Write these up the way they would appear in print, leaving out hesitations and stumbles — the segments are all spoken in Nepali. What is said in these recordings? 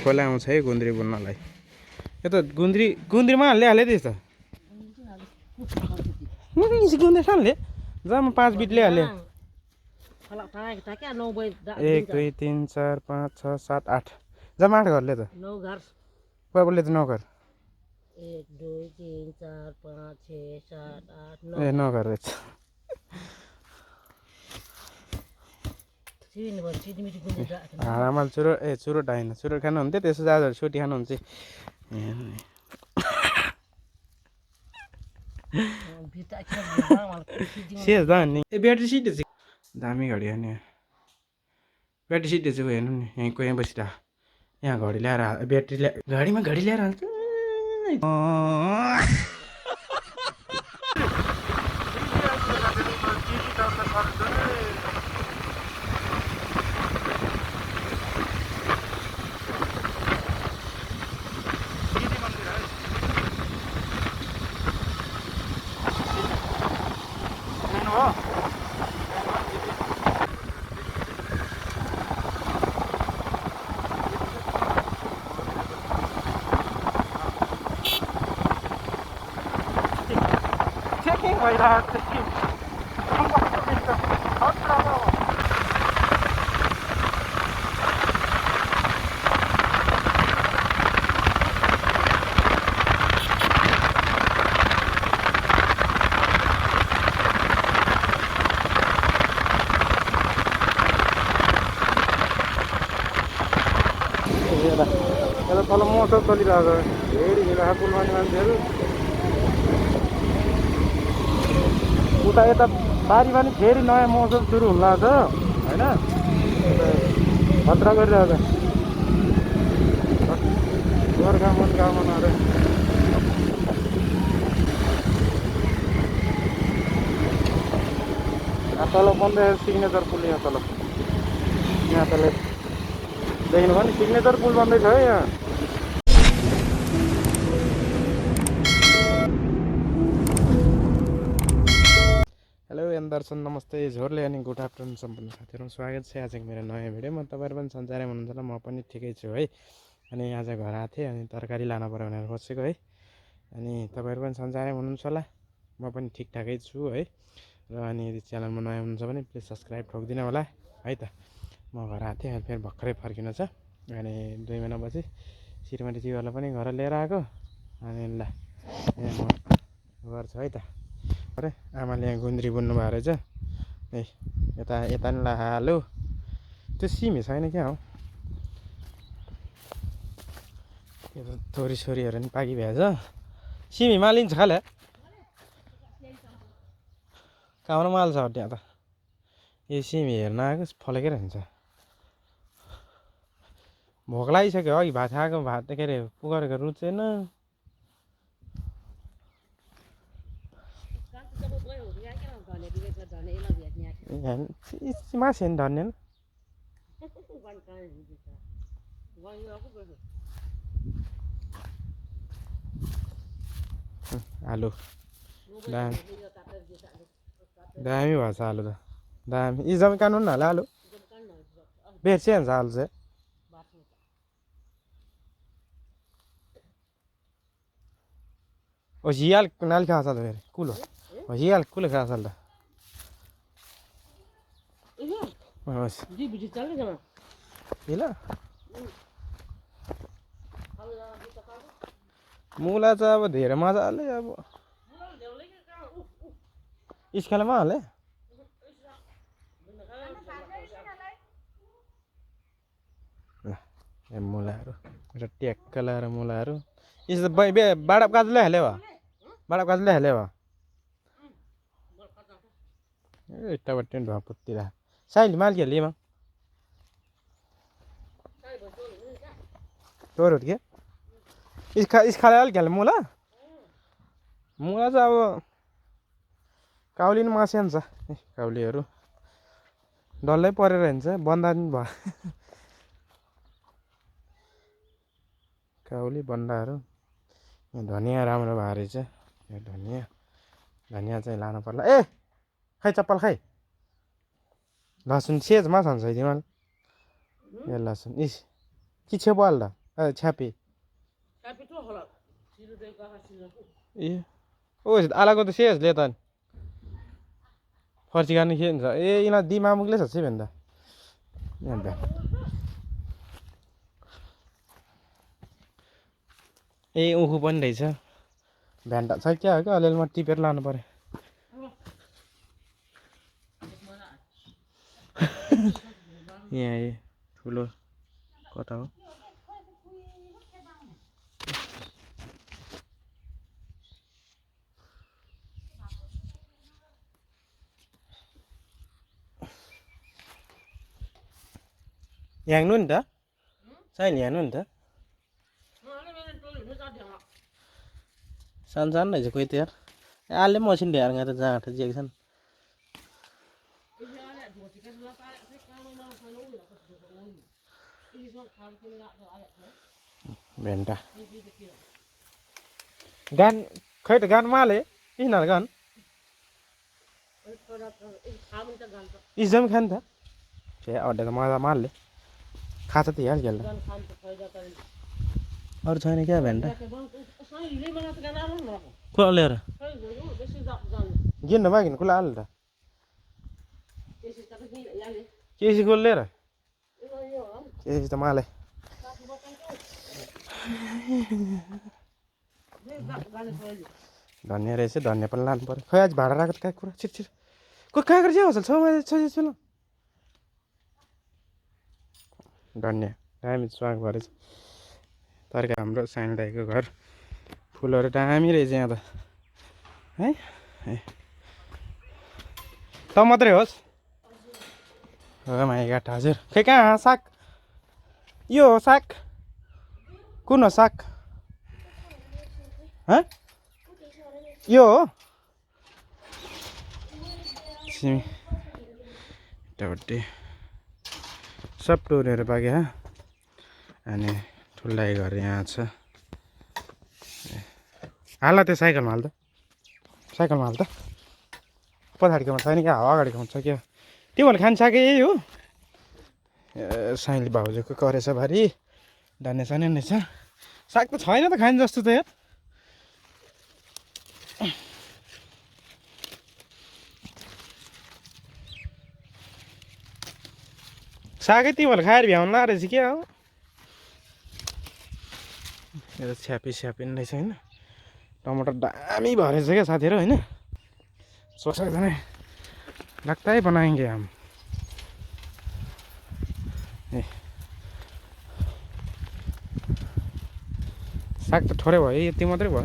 कसलाई आउँछ है गुन्द्री बुन्नलाई यो त गुन्द्रीमा हाल्दै त्यस त गुन्द्री खालले जम्मा 5 बिट ल्याइहाल्यो 1 2 3 4 5 6 7 8 जम्मा 8 घरले त 9 घर बाबुले त 9 घर 1 2 3 4 5 6 7 8 9 ए 9 घर रहेछ आमाले चुरोट होइन चुरोट खानुहुन्थ्यो त्यसो आज छुट्टी खानुहुन्छ सेज दामी ए ब्याट्री सिट दामी घडी हो नि ब्याट्री सिट चाहिँ हेर्नु नि यहीँ बसिरह यहाँ घडी ल्याएर ब्याट्री गाडीमा घडी ल्याएर हाल्छ तल मौसम चलिरहेको धेरै हिँडेको पुलमा मान्छेहरू उता यता बारीमा नि फेरि नयाँ मौसम सुरु हुन लाग्छ होइन खतरा गरिरहेको गोर्खा मनोकामनाहरू तल बन्दै सिग्नेचर पुल यहाँ तल देख्नु भयो नि सिग्नेचर पुल बन्दैछ है यहाँ हेलो दर्शन नमस्ते झोरले अनि गुड आफ्टरनुन सम्पूर्ण साथीहरू स्वागत छ आज मेरो नयाँ भिडियोमा तपाईँहरू पनि सञ्चारमा हुनुहुन्छ होला म पनि ठिकै छु है अनि आज घर आएको थिएँ अनि तरकारी लानु पर्यो भनेर बसेको है अनि तपाईँहरू पनि सञ्चारमा हुनुहुन्छ होला म पनि ठिकठाकै छु है र अनि यदि च्यानलमा नयाँ हुनुहुन्छ भने प्लिज सब्सक्राइब ठोकिदिनु होला है त म घर आएको थिएँ अनि फेरि भर्खरै फर्किनु छ अनि 2 महिनापछि श्रीमती जीवहरूलाई पनि घर लिएर आएको अनि ल यहाँ म गर्छु है त अरे आमाले यहाँ गुन्द्री बुन्नु भएको रहेछ ए यता नि हालो त्यो सिमी छैन क्या हो यो त छोरीहरू नि पाकी भएछ सिमी मालिन्छ खाले कहाँबाट माल छ त्यहाँ त यो सिमी हेर्न आएको फलेकै रहन्छ भोक लागिसक्यो अघि भात खाएको भात के अरे पुगरेको रुचेन मासु नि धन्य आलु दामी भएछ आलु त दामी इजम कानुन न होला आलु बेर्सी हाल्छ आलु चाहिँ हियाल नाली खा त फेरि कुलो हियाल कुलो खा त मुला चाहिँ अब धेरै मजाले अब स्केलमा हाले ल मुलाहरू र ट्याक्क लगाएर मुलाहरू यसो बाडा काजुले हाल्यो बाडा काजुले हाल्यो यताबाट ढुवापुत्तिर साइली मालिकहरूले लिएमा तोरहरू के इस्खाले अलिक हाल्यो मुला चाहिँ अब काउली नि मास्यान्छ काउलीहरू डल्लै परेर हिँड्छ बन्दा नि भयो काउली बन्दाहरू धनियाँ राम्रो भएको रहेछ यो धनियाँ चाहिँ लानु पर्ला ए खै चप्पल खै लसुन सेजमा छन्छ तिमीहरू ए लसुन इस कि छेउ पो हाल्दा छ्यापी Capital होला सिरो देका हासिलो ए ओ आलाको त सेस ले त फर्सी गर्ने के हुन्छ ए यिनीहरू दिमामुगले छ चाहिँ भन्दा अन्त ए उखु पनि रहेछ भ्यान्टा छ क्या हो क्या अलिअलि म टिपेर लानु पर्यो यहाँ ए ठुलो कता हो ह्याङ्नु नि त छैन ह्याङ्नु नि त सानो सानो रहेछ कोही त यार आले मसिन ढ्याएर गएर जाँट जिएको छन् भेन्टा गान खै त गान माले यिनीहरू गान इजम खान त छे अड्डे त मजा माल्ले खाछ त यार खेल्दा अरू छैन क्या भेन्टा खुला लिएर गिर्नु मागिन खुला हाल्नु त केसी खोल लिएर केसी त माले धनियाँ रहेछ धनियाँ पनि लानु पर्यो खै आज भाडा राखेको त कहाँ कुरा छिर छिर को कहाँ गरेर जाऊ छ धनियाँ दामी स्वाग भएछ तरकारी हाम्रो सानो दाइको घर फुलहरू दामी रहेछ यहाँ त है त मात्रै होस् हो माइगाट हजुर खै कहाँ साग यो हो साग कुन हो साग यो हो सिमी यतापट्टि सब टोरेर पाक्यो अनि ठुलै घर यहाँ छ हाल त्यो साइकलमा हाल त साइकलमा हाल त पछाडिकोमा छैन क्या अगाडिकोमा छ क्या तिमीहरूले खान्छ कि यही हो साइली भाउजूको करेछ भारी धान्ने सानो नै छ साग त छैन त खाने जस्तो त यार सागै तिमीहरूले खाएर भ्याउनु ला रहेछ क्या हो यो छ्यापी स्यापी रहेछ होइन टमाटर दामी भरेछ क्या साथीहरू होइन सोचा जाने लाग्दा है बनाएंगे हम ए साग त थोरै भयो यति मात्रै भयो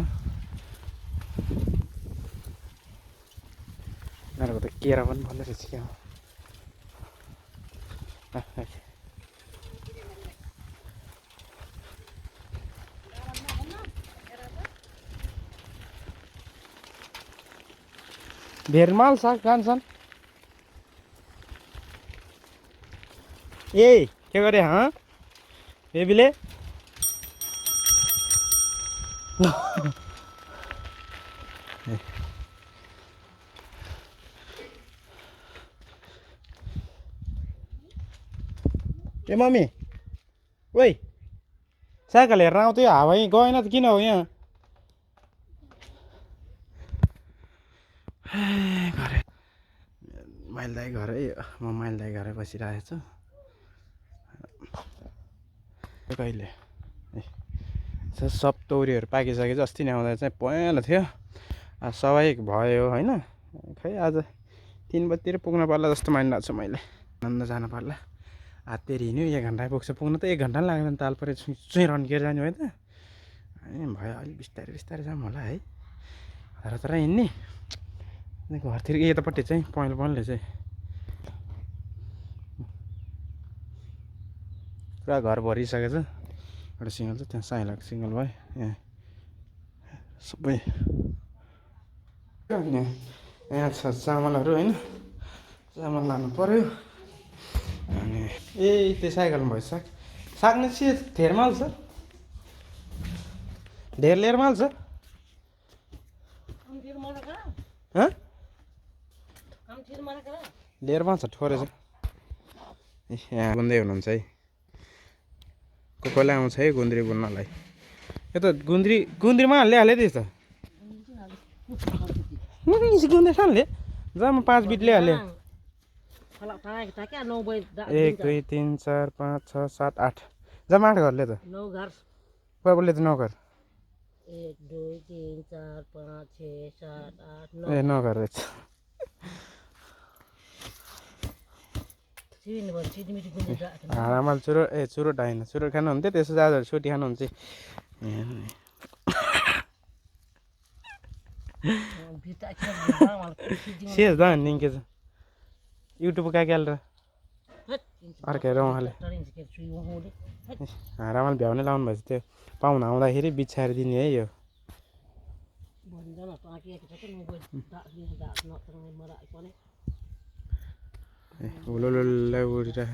यिनीहरूको त केरा पनि भन्दै रहेछ क्या भेरमाल साग खान्छन् ए के गरे बेबीले ए मम्मी ओइ साइकल हेरेर आउँथ्यो हावा गएन त किन हो यहाँ घरै माइल दाइ घरै म माइल दाइ घरै बसिरहेको छु कहिले सब तौरीहरू पाकिसकेपछि अस्ति नै आउँदा चाहिँ पहेँलो थियो स्वाभाविक भयो होइन खै आज 3 बजीतिर पुग्न पर्ला जस्तो मानिरहेको छु मैले नन्द जानु पर्ला हात्तेरी हिँड्यो 1 घन्टा पुग्छ पुग्न त 1 घन्टा पनि लाग्दैन ताल पऱ्यो चुइँ रन्केर जाने हो त भयो अलिक बिस्तारै बिस्तारै जाऊँ होला है तर हिँड्ने घरतिर यतापट्टि चाहिँ पहेँलो चाहिँ पुरा घर भरिसकेको छ एउटा सिङ्गल छ त्यहाँ साइलाको सिङ्गल भयो यहाँ सबै यहाँ छ चामलहरू होइन चामल लानु पर्यो अनि ए त्यो साइकलमा भयो साग साग नै चाहिँ धेरमाल छ ढेर लिएर माल छ लिएर माल छ ठोरे छ यहाँ बन्दै हुनुहुन्छ है कसलाई आउँछ है गुन्द्री बुन्नलाई यो त गुन्द्रीमा हाल्यो त्यस त गुन्द्री खालले जम्मा 5 beet ल्याइहाल्यो Kalau tanya kita kan no boy 1 2 3 4 5 6 7 8 जम्मा 8 घरले त no gars बाबुले त नगर 1 2 3 4 5 6 7 8 ए 9 नगर रहेछ sini bos sini mesti punya dak हारामाल चुरोट होइन चुरोट खानुहुन्थ्यो त्यसो जाँदा सोटी खानुहुन्छ kita kita mal सेज दा निङ्के छ युट्युब काकेल र अर्कै र उहाँले tarin sikit sui wo de हारामाल भ्याउने लाउनु भएछ त्यो पाहुना आउँदाखेरि बिछाएर दिने है यो bonda na ta kia kita no boy dak ni dak no terang mara ikone हुलुलुल्लै उडिरह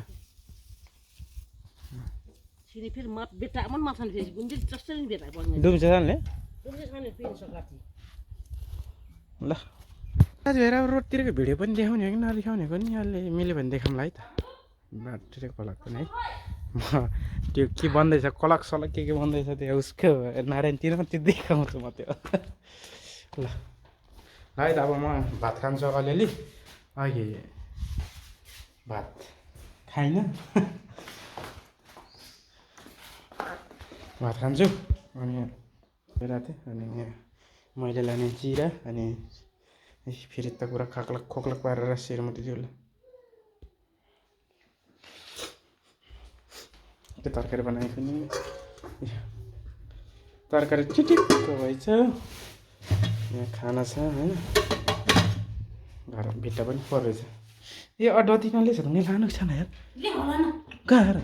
sini fir mat beta man mat san fir gundir just ni beta bonne डुब्छ जान्ने gundir san ni pin sakati ल आज हेर अब रोडतिरको भिडियो पनि देखाउने हो कि नदेखाउने हो नि यसले मिल्यो भने देखाउँला है त बाटो कलक पनि है म त्यो के बन्दैछ कलक सलक के बन्दैछ त्यो उसको नारायणतिर त्यो देखाउँछु म त्यो ल है त अब म भात खान्छु अलिअलि अघि भात खाइनँ भात खान्छु अनि हेरेको थिएँ अनि मैले लाने जिरा अनि फेरि त पुरा खाक्लक खोक्लक पारेर सिरमुटी दियो त्यो तरकारी बनाएको नि तरकारी चिटिक्क भएछ यहाँ खाना छ होइन घर भिट्टा पनि पर्दैछ ए अड्डा तिनीहरूले छ त मैले लानु छैन यार कहाँ र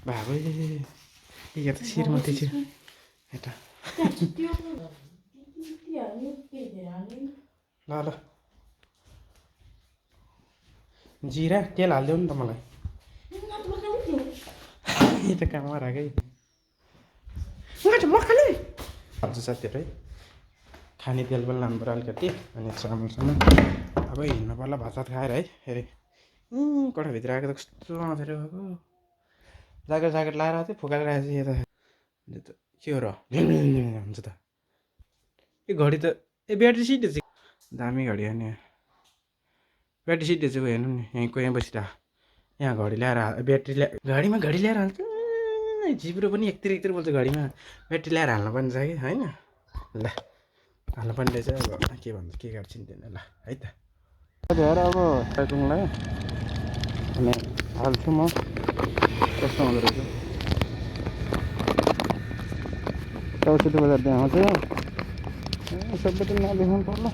बाबे यहाँ त सिरमुटी छ यता ल ल जिरा तेल हालिदेऊ नि त मलाई यो त कहाँमा राखेँ मखाने हजुर साथीहरू है खाने तेल पनि लानु पऱ्यो अलिकति अनि चामलसँग अब हिँड्नु पर्ला भात सात खाएर है फेरि कोठाभित्र आएको त कस्तो आउँथ्यो भएको ज्याकेट लाएर आएको थियो फुकाएर आएपछि यता के हो र हुन्छ त ए घडी त ए ब्याट्री सिट दामी घडी हो नि ब्याट्री सिट चाहिँ हेर्नु नि यहीँ बसिरह यहाँ घडी ल्याएर ब्याट्री घडीमा घडी ल्याएर हाल्छ जिब्रो पनि एकतिर बोल्छ घडीमा ब्याट्री ल्याएर हाल्नु पर्ने छ कि होइन ल हाल्नु पर्ने रहेछ अब के भन्छ के गर्छन् त्यो ल है त हेर अब ट्रेकिङलाई अनि हाल्छु म कस्तो हुँदो रहेछ 64 बजार त्यहाँ आउँछ सबै त नदेखाउनु पर्ला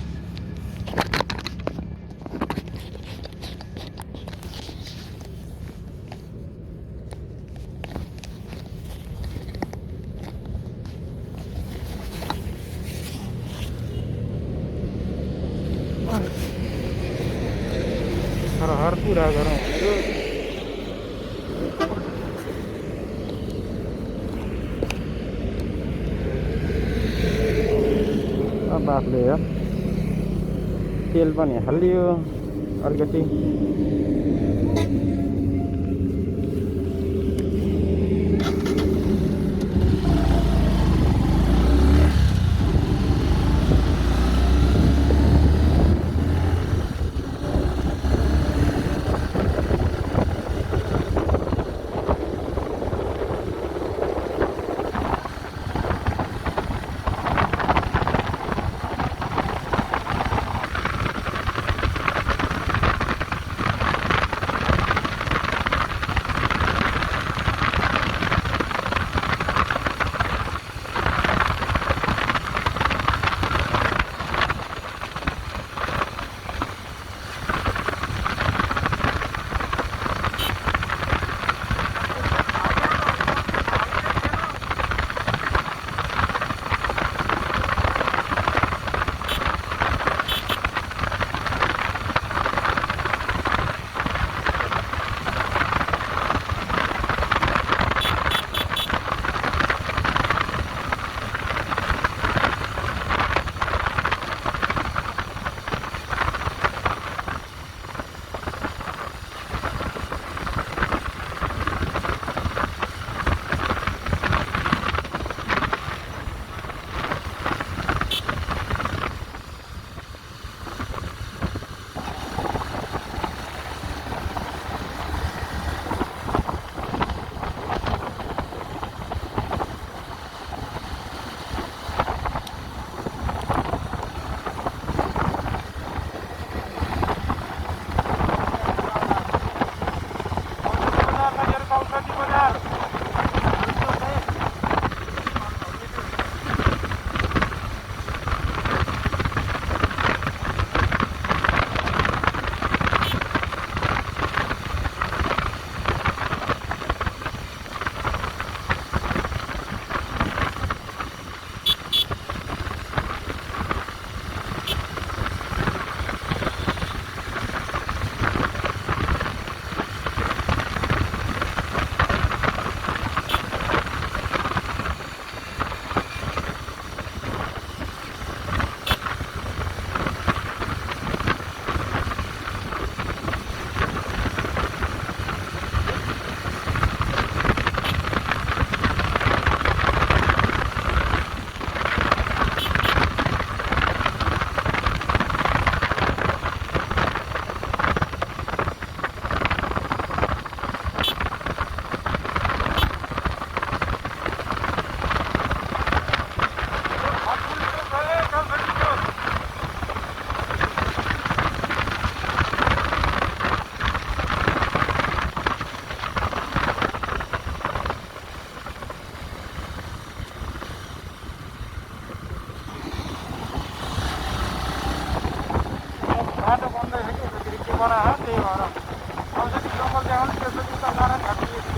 हर पुरा गरौँ बाफले यार तेल पनि हालियो अलिकति बनायो त्यही भएर औषधि जङ्गल देखाउने त्यसपछि सरकारले घाटिदिएको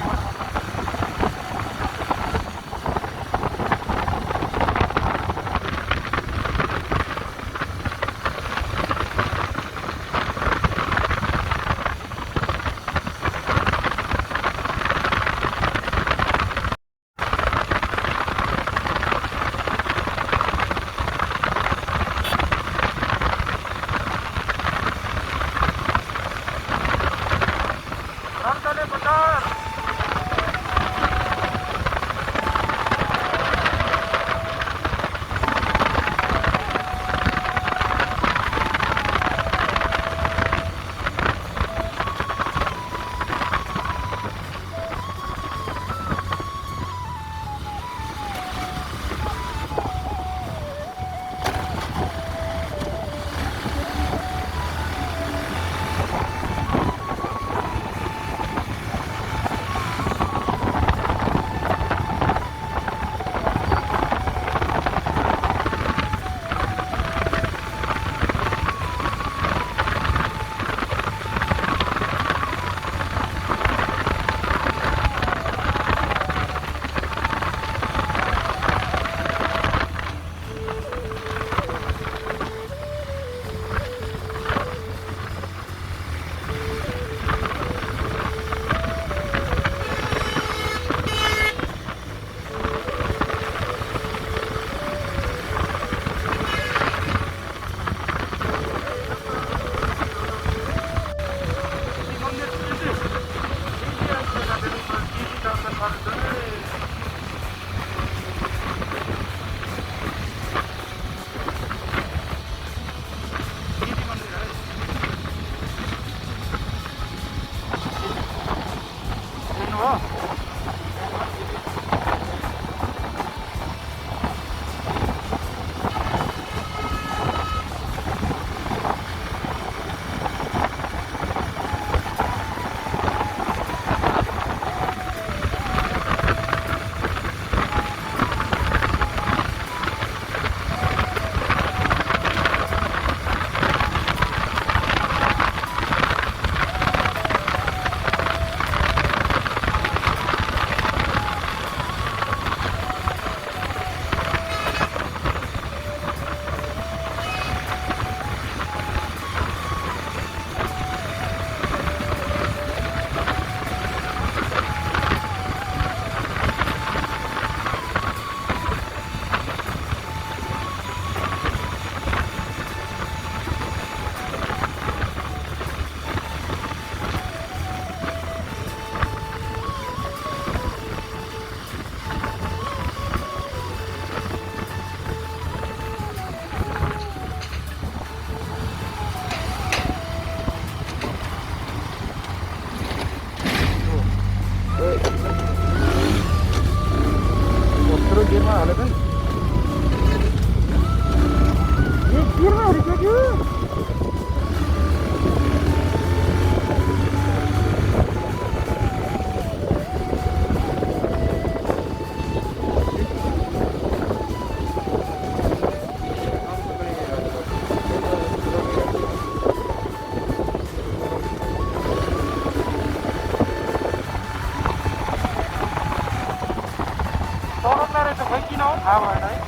थाहा भएन है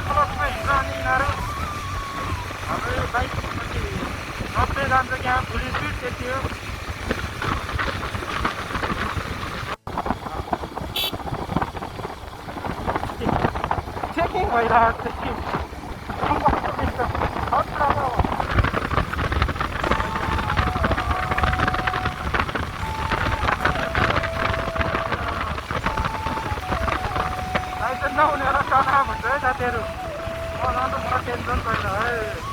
प्लसमा हिँड्छ अनि यिनीहरू हाम्रो यो बाइक 90 जान्छ यहाँ फुल स्पिड त्यति हो चेकिङ भइरहेको नहुनेर टना भन्छ है साथीहरू मलाई त टेन्सन छैन है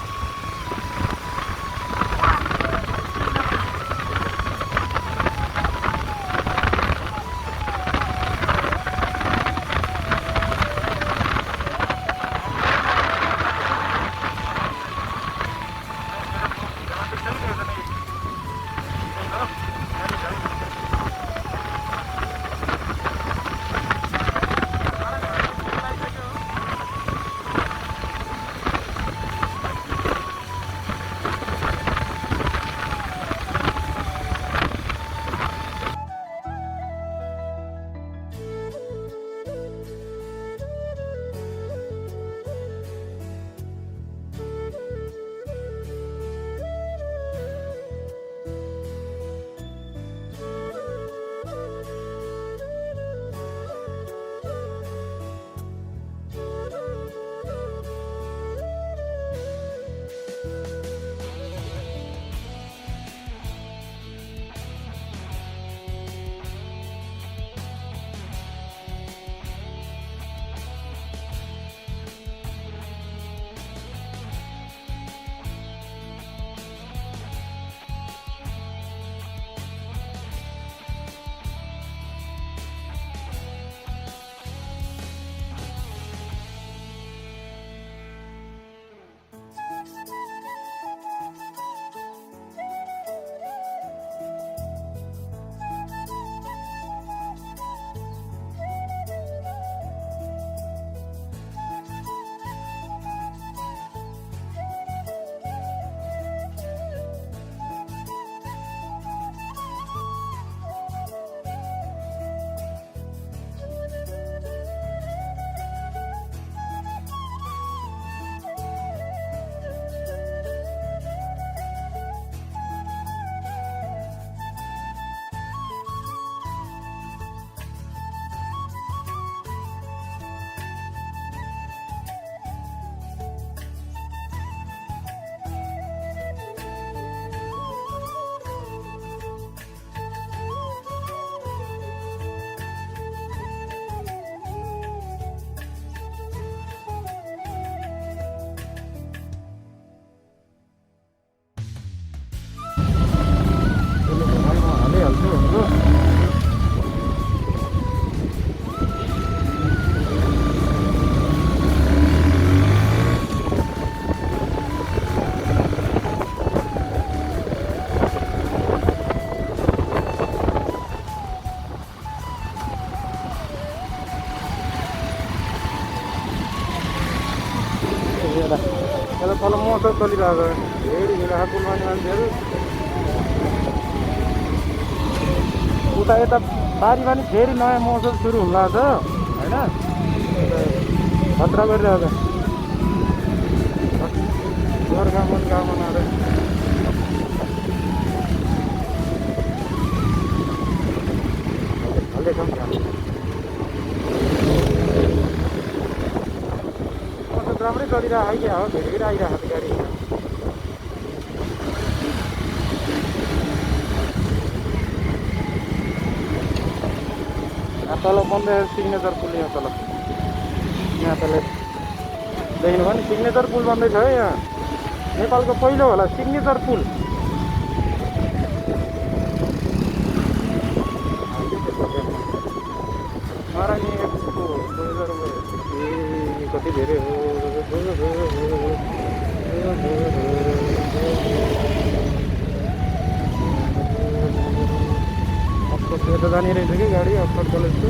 यता यता तल महोत्सव चलिरहेको छ भिड हिँडेको पुलमा नि मान्छेहरू उता यता बारीमा नि फेरि नयाँ महोत्सव सुरु हुन लाग्छ होइन खतरा गरिरहेको छ गोर्खामुन कामनाहरू हाल्दैछौँ महोत्सव राम्रै चलिरहेको है क्या हो भिड भिड आइरहेको छ गाडी तल बन्दै सिग्नेचर पुल यहाँ तल यहाँ तल देख्नुभयो नि सिग्नेचर पुल बन्दैछ है यहाँ नेपालको पहिलो होला सिग्नेचर पुल नारायणी एक्सपो 2022 कति धेरै हो यता जाने रहेछ कि गाडी अक्सफोर्ड कलेजको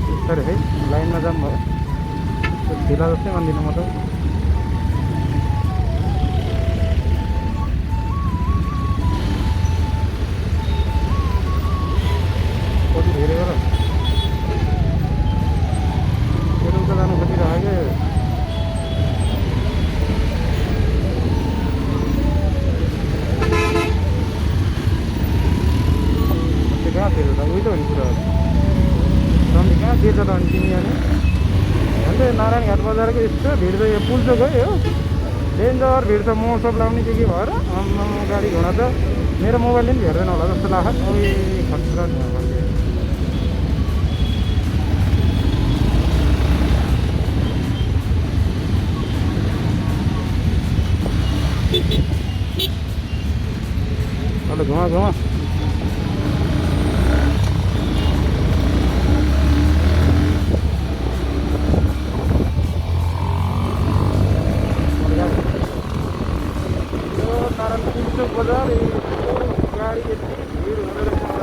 बिस्तारै है लाइनमा जाम भयो ढिला जस्तै मान्दिनँ म त कति धेरै हो र उता जानु खोजिरहेको कहाँ फेर त उही त हो नि कुरा सन्धि कहाँ फेर्छ त अनि तिमी अनि अन्त नारायण घाट बजारको यस्तो भिड छ यो पुल चाहिँ गयो डेन्जर भिड छ महोत्सव लाउने के भएर गाडी घोडा त मेरो मोबाइलले पनि भेट्दैन होला जस्तो लाग्छ ओइ खतरा अन्त घुमा घुमा बजार गाडी यति भिड हुँदो रहेछ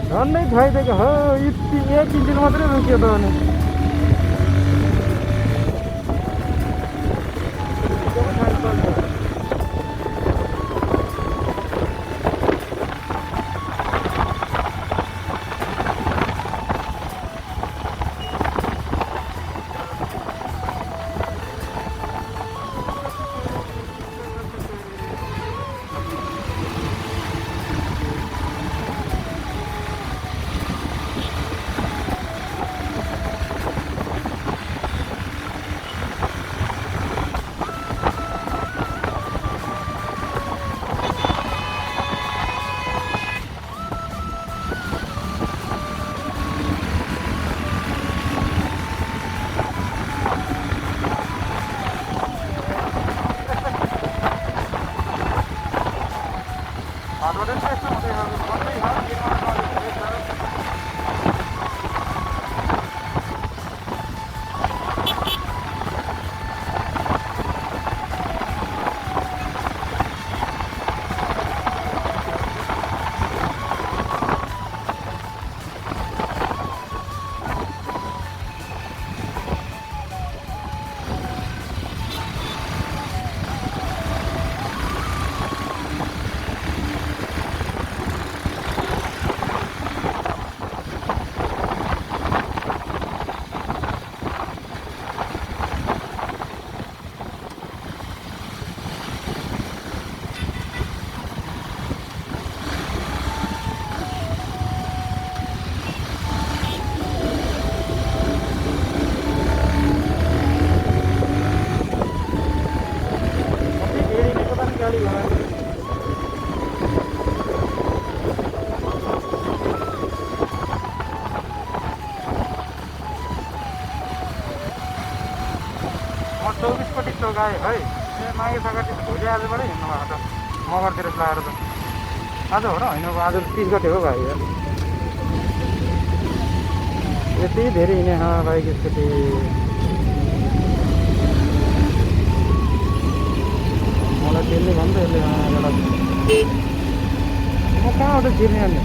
झन्डै खुवाइदिएको हो यति एक इन्जिन मात्रै रोकियो त भने चौकाए है माघे सङ्क्रान्ति भोलि आजबाटै हिँड्नु भएको त मगरतिर लगाएर त आज हो र होइन आज 30 गते हो भाइ यति धेरै हिँडे भाइ एकचोटि मलाई त्यसले भन्छ यसले एउटा म कहाँ आउँछ छिर्ने अनि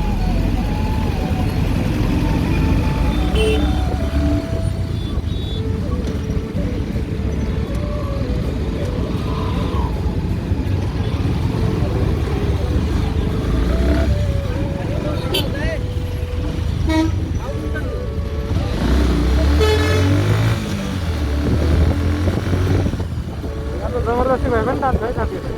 जबरजस्ती भए पनि तान्छ है साथीहरू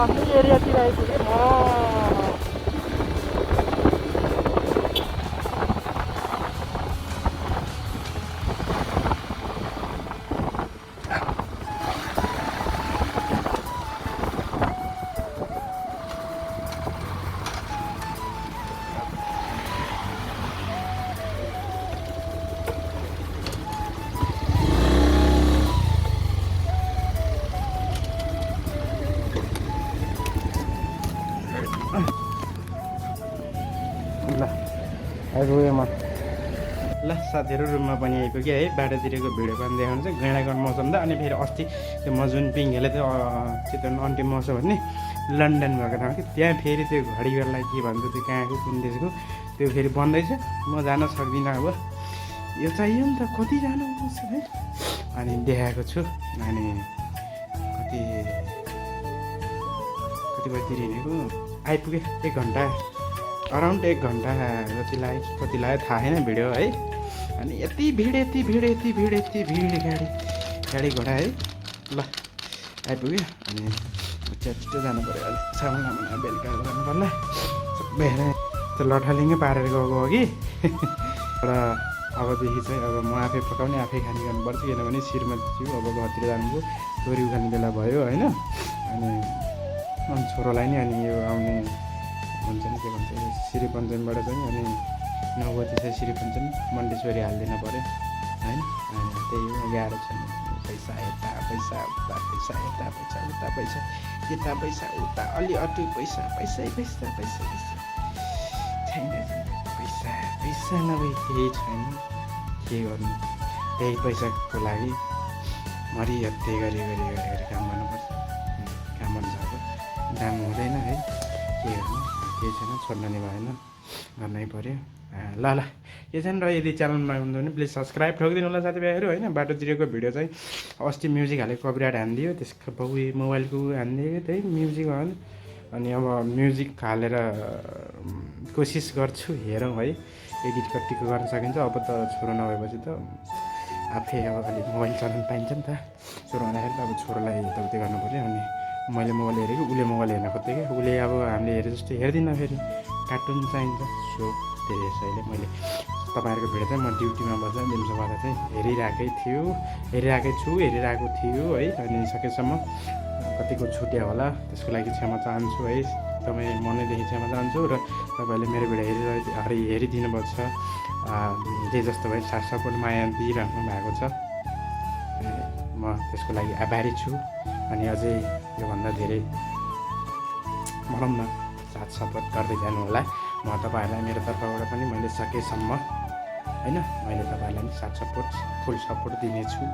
आफ्नै एरियातिर आइपुगेँ म ल आइपुगेँ म ल साथीहरू रुममा पनि आइपुगेँ है बाटोतिरको भिडियो पनि देखाउनु चाहिँ गैँडागढ मौसम त अनि फेरि अस्ति त्यो म जुन पिङहरूले त्यो चितवन अन्तिम मौसम भन्ने लन्डन भएको ठाउँ कि त्यहाँ फेरि त्यो घडीहरूलाई के भन्छ त्यो कहाँको कुन देशको त्यो फेरि बन्दैछ म जान सक्दिनँ अब यो चाहियो नि त कति जानुपर्छ है अनि देखाएको छु अनि कति बजीतिर हिँडेको आइपुगेँ 1 घन्टा अराउन्ड 1 घन्टा जति लाग्यो कति लाग्यो थाहा छैन भिडियो है अनि यति भिड गाडी घोडा है ल आइपुग्यो अनि छिटो जानु पऱ्यो अलिक सामान बेलुका जानु पर्ला सबै त्यो लठालिङ्गै पारेर गएको हो कि र अबदेखि चाहिँ अब म आफै पकाउने आफै खाने गर्नुपर्छ किनभने श्रीमती अब घरतिर जानुभयो छोरी उखाने बेला भयो होइन अनि छोरोलाई नि अनि यो आउने हुन्छ नि के भन्छ श्री पञ्चमीबाट चाहिँ अनि नवती चाहिँ श्री पञ्चमी मण्डेश्वरी हालिदिनु पऱ्यो होइन त्यही हो गाह्रो छ पैसा यता पैसा उता पैसा यता पैसा उता पैसा यता पैसा उता अलि अटु पैसा छैन पैसा नभए केही छैन के गर्नु त्यही पैसाको लागि मरि हत्या गरी काम गर्नुपर्छ काम गर्नु सक्यो दाम हुँदैन है के गर्नु केही छैन छोड्न नि भएन गर्नै पऱ्यो ल के छैन र यदि च्यानलमा हुनुहुन्छ भने प्लिज सब्सक्राइब ठोकिदिनु होला साथीभाइहरू होइन बाटोतिरको भिडियो चाहिँ अस्ति म्युजिक हालेको कपिराइट हानिदियो त्यसको मोबाइलको हानिदियो त्यही म्युजिक हो अनि अब म्युजिक हालेर कोसिस गर्छु हेरौँ है एडिट कतिको गर्न सकिन्छ अब त छोरो नभएपछि त आफै अब अलिक मोबाइल चलाउनु पाइन्छ नि त छोरो हुँदाखेरि त अब छोरोलाई यताउति गर्नु पऱ्यो अनि मैले मोबाइल हेरेको उसले मोबाइल हेर्न खोज्थेँ कि उसले अब हामीले हेरे जस्तो हेर्दिनँ फेरि कार्टुन चाहिन्छ सो त्यही यसैले मैले तपाईँहरूको भिडियो चाहिँ म ड्युटीमा बस्दा दिउँसो गर्दा चाहिँ हेरिरहेको थियो है अनि सकेसम्म कतिको छुट्यो होला त्यसको लागि क्षमा चाहन्छु है तपाईँ मनैदेखि क्षमा चाहन्छु र तपाईँहरूले मेरो भिडियो हेरिदिनु भएको छ जे जस्तो भए साथ सपोर्ट माया दिइराख्नु भएको छ म त्यसको लागि आभारी छु अनि अझै योभन्दा धेरै भनौँ न साथ सपोर्ट गर्दै जानु होला म तपाईँहरूलाई मेरो तर्फबाट पनि मैले सकेसम्म होइन मैले तपाईँहरूलाई पनि साथ सपोर्ट फुल सपोर्ट दिनेछु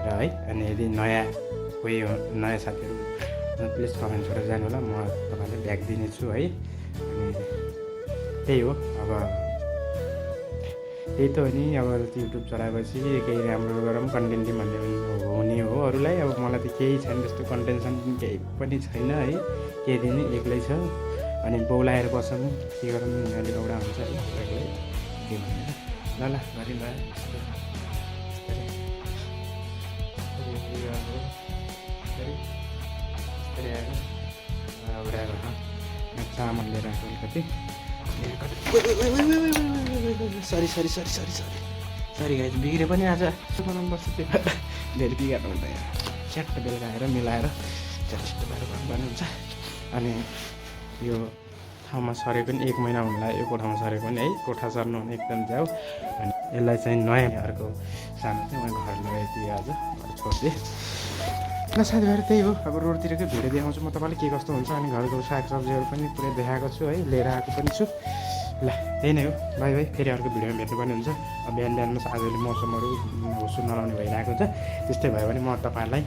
र है अनि यदि कोही नयाँ साथीहरू प्लिज कमेन्ट गरेर जानु होला म तपाईँलाई ब्याक दिनेछु है अनि त्यही हो अब त्यही त हो नि अब युट्युब चलाएपछि केही राम्रो गरौँ कन्टेन्ट भन्ने हुने हो अरूलाई अब मलाई त केही छैन त्यस्तो कन्टेन्सन केही पनि छैन है केही दिन एक्लै छ अनि बौलाएर बसौँ के गरौँ अहिले एउटा हुन्छ है एक्लै के भन्ने ल गरी चामल लिएर आएको अलिकति सरी गाइज बिग्रे पनि आज बनाउनु पर्छ त्यो धेरै बिगार्नु हुन्छ यहाँ च्याट्ट बेलुका आएर मिलाएर त्यस्तो भएर भन्नुहुन्छ। अनि यो ठाउँमा सरेको पनि 1 महिना हुन लाग्यो, यो कोठामा सरेको पनि है। कोठा सर्नु भने एकदम जाऊ। अनि यसलाई चाहिँ नयाँ अर्को सानो चाहिँ उहाँ घर लगाइदिएँ आज, घर छोडिदिएँ। ल साथीभाइहरू त्यही हो, अब रोडतिरकै भिडियो देखाउँछु म तपाईँलाई के कस्तो हुन्छ। अनि घरको सागसब्जीहरू पनि पुरै देखाएको छु है, लिएर आएको पनि छु। ल त्यही नै हो, बाई बाई। फेरि अर्को भिडियोमा भेट्नुपर्ने हुन्छ। अब बिहान बिहानमा आजले मौसमहरू हुसु नलाउने भइरहेको हुन्छ। त्यस्तै भयो भने म तपाईँहरूलाई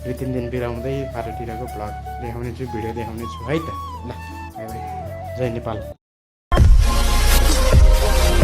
2-3 दिन बिराउँदै बाटोतिरको भ्लग देखाउने छु, भिडियो देखाउने छु है त। ल बाई बाई, जय नेपाल।